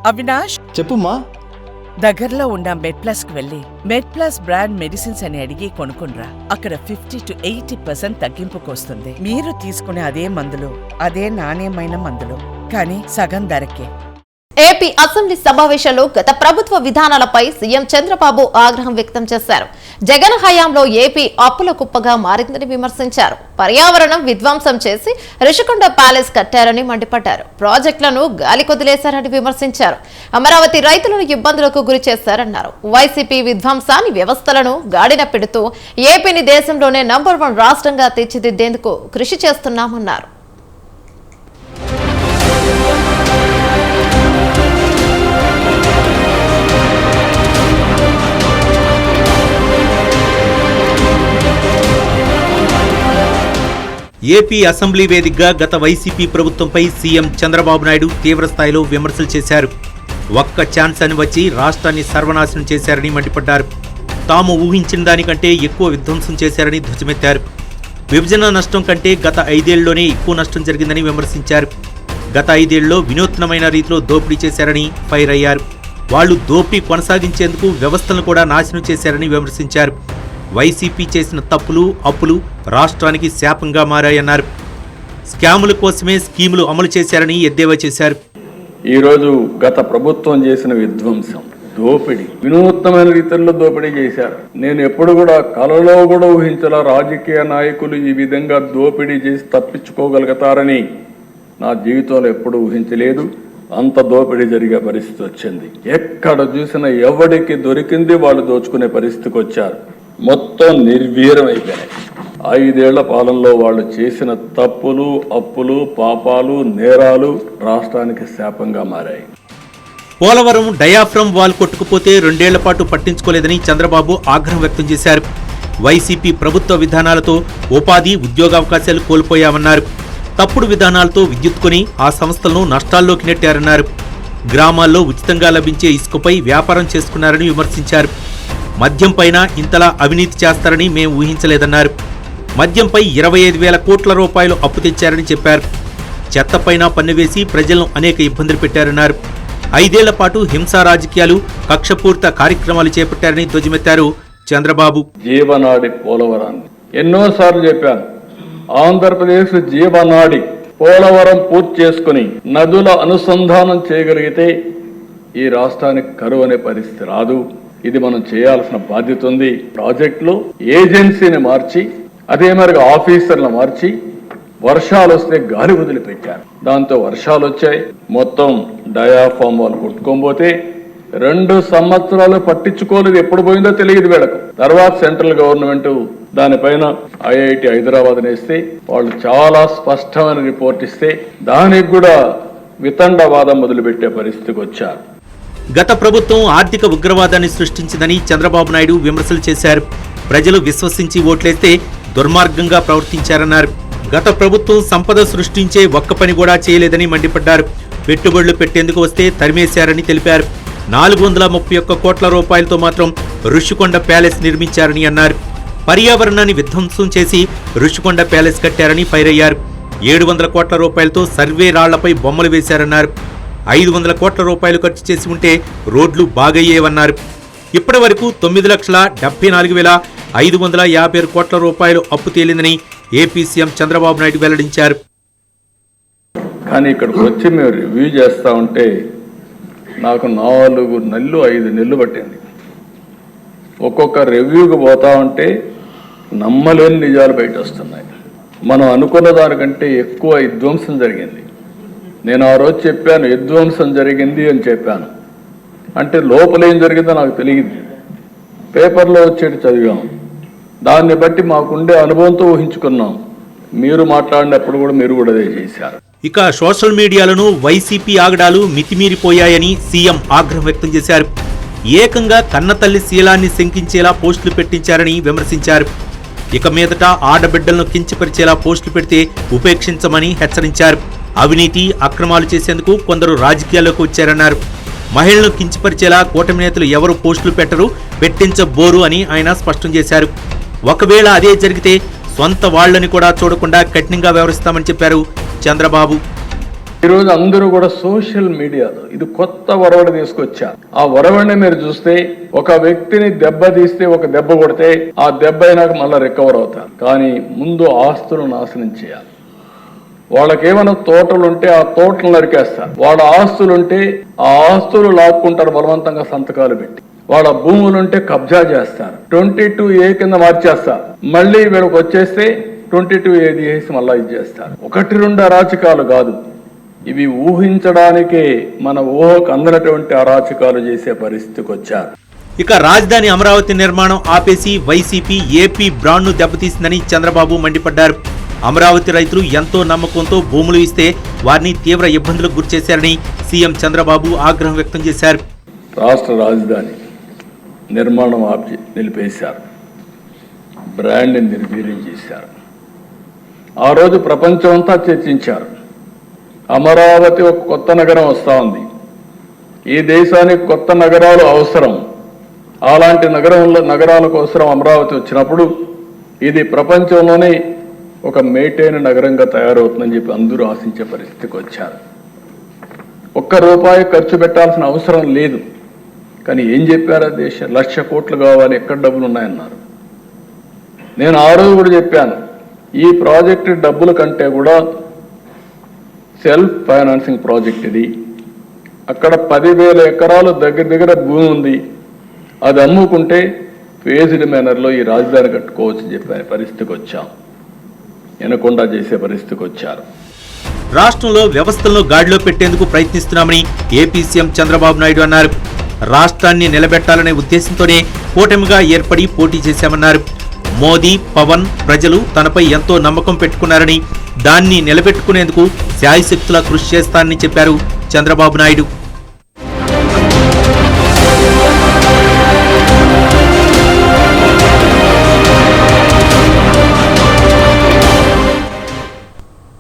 అవినాష్, చెప్పుమా. దగ్గరలో ఉన్న మెడ్ప్లస్ కు వెళ్ళి మెడ్ప్లస్ బ్రాండ్ మెడిసిన్స్ అని అడిగి కొనుక్కునరా. అక్కడ 50 to 80% తగ్గింపుకు వస్తుంది. మీరు తీసుకునే అదే మందులు, అదే నాణ్యమైన మందులు, కానీ సగం ధరకే. ఏపీ అసెంబ్లీ సమావేశంలో గత ప్రభుత్వ విధానాలపై సీఎం చంద్రబాబు ఆగ్రహం వ్యక్తం చేశారు. జగన్ హయాంలో ఏపీ అప్పుల కుప్పగా మారిందని విమర్శించారు. పర్యావరణం విధ్వంసం చేసి రిషికొండ ప్యాలెస్ కట్టారని మండిపడ్డారు. ప్రాజెక్టులను గాలి కొదిలేశారని విమర్శించారు. అమరావతి రైతులను ఇబ్బందులకు గురి చేశారన్నారు. వైసీపీ విధ్వంసాన్ని వ్యవస్థలను గాడిన పెడుతూ ఏపీని దేశంలోనే నంబర్ 1 రాష్ట్రంగా తీర్చిదిద్దేందుకు కృషి చేస్తున్నామన్నారు. ఏపీ అసెంబ్లీ వేదికగా గత వైసీపీ ప్రభుత్వంపై సీఎం చంద్రబాబు నాయుడు తీవ్రస్థాయిలో విమర్శలు చేశారు. ఒక్క ఛాన్స్ అని వచ్చి రాష్ట్రాన్ని సర్వనాశనం చేశారని మండిపడ్డారు. తాము ఊహించిన దానికంటే ఎక్కువ విధ్వంసం చేశారని ధ్వజమెత్తారు. విభజన నష్టం కంటే గత 5 ఏళ్లలోనే ఎక్కువ నష్టం జరిగిందని విమర్శించారు. గత 5 ఏళ్లలో వినూత్నమైన రీతిలో దోపిడీ చేశారని ఫైర్ అయ్యారు. వాళ్లు దోపిడీ కొనసాగించేందుకు వ్యవస్థలను కూడా నాశనం చేశారని విమర్శించారు. వైసీపీ చేసిన తప్పులు, అప్పులు రాష్ట్రానికి శాపంగా మారాయన్నారు. స్కాముల కోసమే స్కీములు అమలు చేశారని ఎద్దేవా చేశారు. ఈరోజు గత ప్రభుత్వం చేసిన విధ్వంసం, దోపిడీ, వినూత్నమైన రీతిలో దోపిడీ చేశారు. నేను ఎప్పుడు కూడా కలలో కూడా ఊహించాల రాజకీయ నాయకులు ఈ విధంగా దోపిడీ చేసి తప్పించుకోగలుగుతారని నా జీవితంలో ఎప్పుడు ఊహించలేదు. అంత దోపిడీ జరిగే పరిస్థితి వచ్చింది. ఎక్కడ చూసినా ఎవడికి దొరికింది వాళ్ళు దోచుకునే పరిస్థితికి వచ్చారు. మొత్తం నిర్వీర్యం అయిపోయాయి. 5 ఏళ్ల పాలనలో వాళ్ళు చేసిన తప్పులు, అప్పులు, పాపాలు, నేరాలు రాష్ట్రానికి శాపంగా మారాయి. పోలవరం డయాఫ్రమ్ వాల్ కొట్టుకుపోతే 2 ఏళ్ల పాటు పట్టించుకోలేదని చంద్రబాబు ఆగ్రహం వ్యక్తం చేశారు. వైసీపీ ప్రభుత్వ విధానాలతో ఉపాధి, ఉద్యోగావకాశాలు కోల్పోయామన్నారు. తప్పుడు విధానాలతో విద్యుత్ కొని ఆ సంస్థలను నష్టాల్లోకి నెట్టారన్నారు. గ్రామాల్లో ఉచితంగా లభించే ఇసుకపై వ్యాపారం చేసుకున్నారని విమర్శించారు. మద్యం పైన ఇంతలా అవినీతి చేస్తారని మేం ఊహించలేదన్నారు. మద్యంపై 25,000 కోట్ల రూపాయలు అప్పు తెచ్చారని చెప్పారు. చెత్తపైన పన్ను వేసి ప్రజలను అనేక ఇబ్బందులు పెట్టారన్నారు. 5 ఏళ్ల పాటు హింసా రాజకీయాలు, కక్షపూరిత కార్యక్రమాలు చేపట్టారని ధ్వజమెత్తారు చంద్రబాబు. జీవనాడి పోలవరాన్ని ఎన్నోసార్లు చెప్పాను. ఆంధ్రప్రదేశ్ జీవనాడి పోలవరం పూర్తి చేసుకుని నదుల అనుసంధానం చేయగలిగితే ఈ రాష్ట్రానికి కరువు అనే పరిస్థితి రాదు. ఇది మనం చేయాల్సిన బాధ్యత ఉంది. ప్రాజెక్టులో ఏజెన్సీని మార్చి, అదే మరిగా ఆఫీసర్లను మార్చి, వర్షాలు వస్తే గాలి వదిలిపెట్టారు. దాంతో వర్షాలు వచ్చాయి. మొత్తం డయాఫామ్ వాళ్ళు కొట్టుకోబోతే 2 సంవత్సరాలు పట్టించుకోలేదు. ఎప్పుడు పోయిందో తెలియదు వీళ్ళకు. తర్వాత సెంట్రల్ గవర్నమెంట్ దానిపైన ఐఐటి హైదరాబాద్ వేస్తే వాళ్ళు చాలా స్పష్టమైన రిపోర్ట్ ఇస్తే దానికి కూడా వితండవాదం మొదలుపెట్టే పరిస్థితికి వచ్చారు. గత ప్రభుత్వం ఆర్థిక ఉగ్రవాదాన్ని సృష్టించిందని చంద్రబాబు నాయుడు విమర్శలు చేశారు. ప్రజలు విశ్వసించి ఓట్లేస్తే దుర్మార్గంగా ప్రవర్తించారన్నారు. గత ప్రభుత్వం సంపద సృష్టించే ఒక్క పని కూడా చేయలేదని మండిపడ్డారు. పెట్టుబడులు పెట్టేందుకు వస్తే తరిమేశారని తెలిపారు. 431 కోట్ల రూపాయలతో మాత్రం రుషికొండ ప్యాలెస్ నిర్మించారని అన్నారు. పర్యావరణాన్ని విధ్వంసం చేసి రుషికొండ ప్యాలెస్ కట్టారని ఫైర్ అయ్యారు. 700 కోట్ల రూపాయలతో సర్వే రాళ్లపై బొమ్మలు వేశారన్నారు. 500 కోట్ల రూపాయలు ఖర్చు చేసి ఉంటే రోడ్లు బాగయ్యేవన్నారు. ఇప్పటి వరకు 9,74,556 కోట్ల రూపాయలు అప్పు తేలిందని ఏపీ సీఎం చంద్రబాబు నాయుడు వెల్లడించారు. కానీ ఇక్కడికి వచ్చి మేము రివ్యూ చేస్తా ఉంటే నాకు 4 నెలలు 5 నెలలు పట్టింది. ఒక్కొక్క రివ్యూకి పోతా ఉంటే నమ్మలేని నిజాలు బయట వస్తున్నాయి. మనం అనుకున్న దానికంటే ఎక్కువ విధ్వంసం జరిగింది. నేను ఆ రోజు చెప్పాను, విధ్వంసం జరిగింది అని చెప్పాను. అంటే లోపల ఏం జరిగిందో నాకు తెలియదు. పేపర్లో వచ్చేటి చదివాం. దాన్ని బట్టి మాకుండే అనుభవంతో ఊహించుకున్నాం. మీరు మాట్లాడినప్పుడు కూడా మీరు కూడా అదే చేశారు. ఇక సోషల్ మీడియాలను వైసీపీ ఆగడాలు మితిమీరిపోయాయని సీఎం ఆగ్రహం వ్యక్తం చేశారు. ఏకంగా కన్నతల్లి శీలాన్ని శంకించేలా పోస్టులు పెట్టించారని విమర్శించారు. ఇక మీదట ఆడబిడ్డలను కించపరిచేలా పోస్టులు పెడితే ఉపేక్షించమని హెచ్చరించారు. అవినీతి, అక్రమాలు చేసేందుకు కొందరు రాజకీయాల్లోకి వచ్చారన్నారు. మహిళలను కించపరిచేలా కూటమి నేతలు ఎవరు పోస్టులు పెట్టరు, పెట్టించబోరు అని ఆయన స్పష్టం చేశారు. ఒకవేళ అదే జరిగితే సొంత వాళ్లని కూడా చూడకుండా కఠినంగా వ్యవహరిస్తామని చెప్పారు చంద్రబాబు. ఈరోజు అందరూ కూడా సోషల్ మీడియాలో ఇది కొత్త ఒరవడి తీసుకొచ్చారు. ఆ ఒరవడిని మీరు చూస్తే ఒక వ్యక్తిని దెబ్బతీస్తే ఒక దెబ్బ కొడితే ఆ దెబ్బ అయినాక మళ్ళీ రికవర్ అవుతారు. కానీ ముందు ఆస్తులు నాశనం చేయాలి. వాళ్ళకేమైనా తోటలుంటే ఆ తోటలు నరికేస్తారు. వాళ్ళ ఆస్తులుంటే ఆ ఆస్తులు లాక్కుంటారు బలవంతంగా సంతకాలు పెట్టి. వాళ్ళ భూములుంటే కబ్జా చేస్తారు. 22A కింద మార్చేస్తారు. మళ్ళీ వీళ్ళకి వచ్చేస్తే 22A చేసి మళ్ళా ఇది చేస్తారు. 1-2 అరాచకాలు కాదు, ఇవి ఊహించడానికే మన ఊహకు అందనటువంటి అరాచకాలు చేసే పరిస్థితికి వచ్చారు. ఇక రాజధాని అమరావతి నిర్మాణం ఆపేసి వైసీపీ ఏపీ బ్రాండ్ను దెబ్బతీసిందని చంద్రబాబు మండిపడ్డారు. అమరావతి రైతులు ఎంతో నమ్మకంతో భూములు ఇస్తే వారిని తీవ్ర ఇబ్బందులకు గురిచేశారని సీఎం చంద్రబాబు ఆగ్రహం వ్యక్తం చేశారు. రాష్ట్ర రాజధాని నిర్మాణం ఆపి నిలిపేశారు. బ్రాండ్ని నిర్వీర్యం చేశారు. ఆ రోజు ప్రపంచం అంతా చర్చించారు. అమరావతి ఒక కొత్త నగరం వస్తూ ఉంది. ఈ దేశానికి కొత్త నగరాలు అవసరం. అలాంటి నగరాల కోసం అమరావతి వచ్చినప్పుడు ఇది ప్రపంచంలోనే ఒక మేటైన నగరంగా తయారవుతుందని చెప్పి అందరూ ఆశించే పరిస్థితికి వచ్చారు. ₹1 ఖర్చు పెట్టాల్సిన అవసరం లేదు. కానీ ఏం చెప్పారు? దేశం 1,00,000 కోట్లు కావాలి, ఎక్కడ డబ్బులు ఉన్నాయన్నారు. నేను ఆ రోజు కూడా చెప్పాను, ఈ ప్రాజెక్టు డబ్బుల కంటే కూడా సెల్ఫ్ ఫైనాన్సింగ్ ప్రాజెక్ట్ ఇది. అక్కడ 10,000 ఎకరాలు దగ్గర భూమి ఉంది. అది అమ్ముకుంటే ఫేజ్డ్ మేనర్లో ఈ రాజధాని కట్టుకోవచ్చు చెప్పే పరిస్థితికి వచ్చాం. వినకుండా చేసే పరిస్థితికి వచ్చారు. రాష్ట్రంలో వ్యవస్థలను గాడిలో పెట్టేందుకు ప్రయత్నిస్తున్నామని ఏపీ సీఎం చంద్రబాబు నాయుడు అన్నారు. రాష్ట్రాన్ని నిలబెట్టాలనే ఉద్దేశంతోనే కూటమిగా ఏర్పడి పోటీ చేశామన్నారు. మోదీ, పవన్, ప్రజలు తనపై ఎంతో నమ్మకం పెట్టుకున్నారని దాన్ని నిలబెట్టుకునేందుకు శాయశక్తులా కృషి చేస్తానని చెప్పారు చంద్రబాబు నాయుడు.